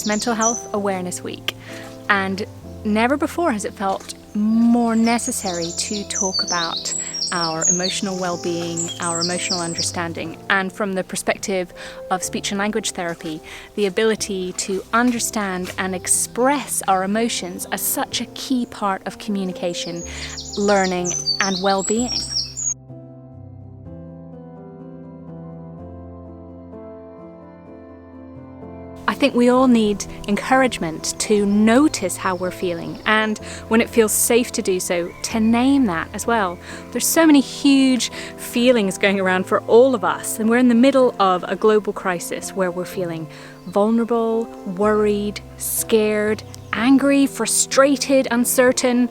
it's Mental Health Awareness Week, and never before has it felt more necessary to talk about our emotional well-being, our emotional understanding, and from the perspective of speech and language therapy, the ability to understand and express our emotions as such a key part of communication, learning, and well-being. I think we all need encouragement to notice how we're feeling, and when it feels safe to do so, to name that as well. There's so many huge feelings going around for all of us, and we're in the middle of a global crisis where we're feeling vulnerable, worried, scared, angry, frustrated, uncertain,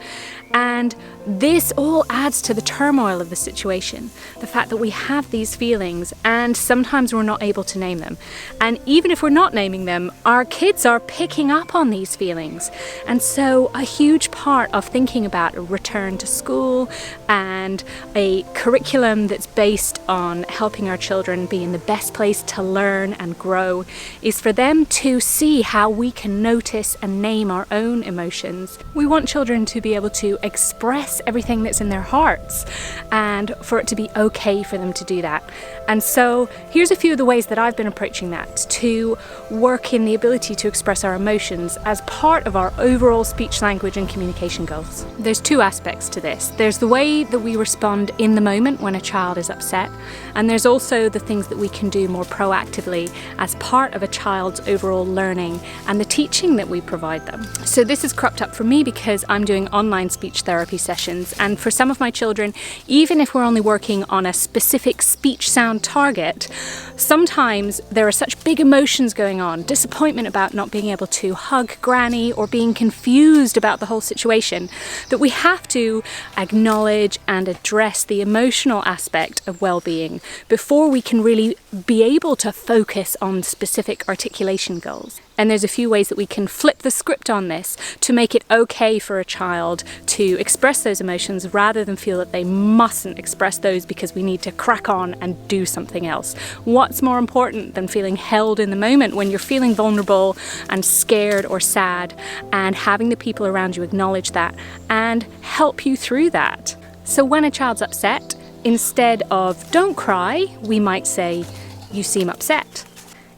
and this all adds to the turmoil of the situation. The fact that we have these feelings and sometimes we're not able to name them. And even if we're not naming them, our kids are picking up on these feelings. And so a huge part of thinking about a return to school and a curriculum that's based on helping our children be in the best place to learn and grow is for them to see how we can notice and name our own emotions. We want children to be able to express everything that's in their hearts and for it to be okay for them to do that. And so here's a few of the ways that I've been approaching that to work in the ability to express our emotions as part of our overall speech, language and communication goals. There's two aspects to this. There's the way that we respond in the moment when a child is upset, and there's also the things that we can do more proactively as part of a child's overall learning and the teaching that we provide them. So this has cropped up for me because I'm doing online speech therapy sessions, and for some of my children, even if we're only working on a specific speech sound target, sometimes there are such big emotions going on, disappointment about not being able to hug Granny or being confused about the whole situation, that we have to acknowledge and address the emotional aspect of well-being before we can really be able to focus on specific articulation goals. And there's a few ways that we can flip the script on this to make it okay for a child to express those emotions rather than feel that they mustn't express those because we need to crack on and do something else. What's more important than feeling held in the moment when you're feeling vulnerable and scared or sad, and having the people around you acknowledge that and help you through that? So when a child's upset, instead of "don't cry," we might say, "you seem upset."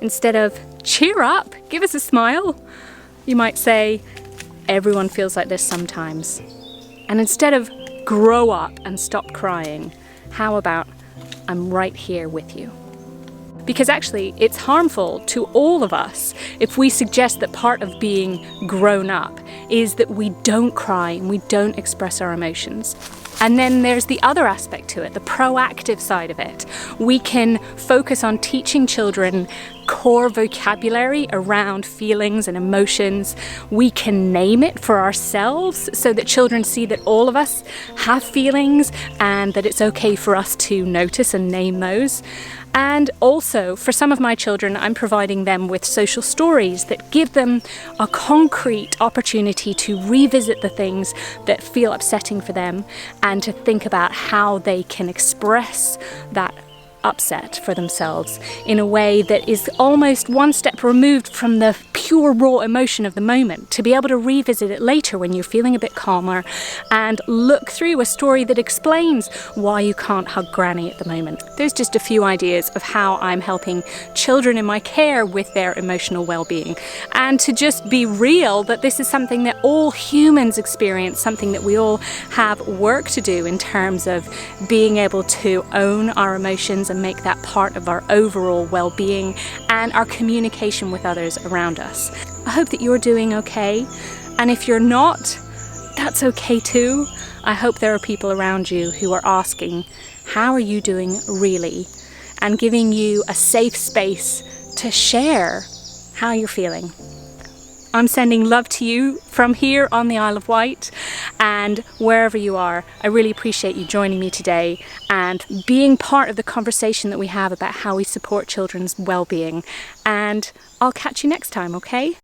Instead of "cheer up, give us a smile," you might say, "everyone feels like this sometimes." And instead of "grow up and stop crying," how about "I'm right here with you"? Because actually it's harmful to all of us if we suggest that part of being grown up is that we don't cry and we don't express our emotions. And then there's the other aspect to it, the proactive side of it. We can focus on teaching children core vocabulary around feelings and emotions. We can name it for ourselves so that children see that all of us have feelings and that it's okay for us to notice and name those. And also, for some of my children, I'm providing them with social stories that give them a concrete opportunity to revisit the things that feel upsetting for them and to think about how they can express that upset for themselves in a way that is almost one step removed from the pure raw emotion of the moment, to be able to revisit it later when you're feeling a bit calmer and look through a story that explains why you can't hug Granny at the moment. There's just a few ideas of how I'm helping children in my care with their emotional well-being, and to just be real that this is something that all humans experience, something that we all have work to do in terms of being able to own our emotions and make that part of our overall well-being and our communication with others around us. I hope that you're doing okay, and if you're not, that's okay too. I hope there are people around you who are asking, how are you doing really? And giving you a safe space to share how you're feeling. I'm sending love to you from here on the Isle of Wight, and wherever you are, I really appreciate you joining me today and being part of the conversation that we have about how we support children's well-being. And I'll catch you next time, okay?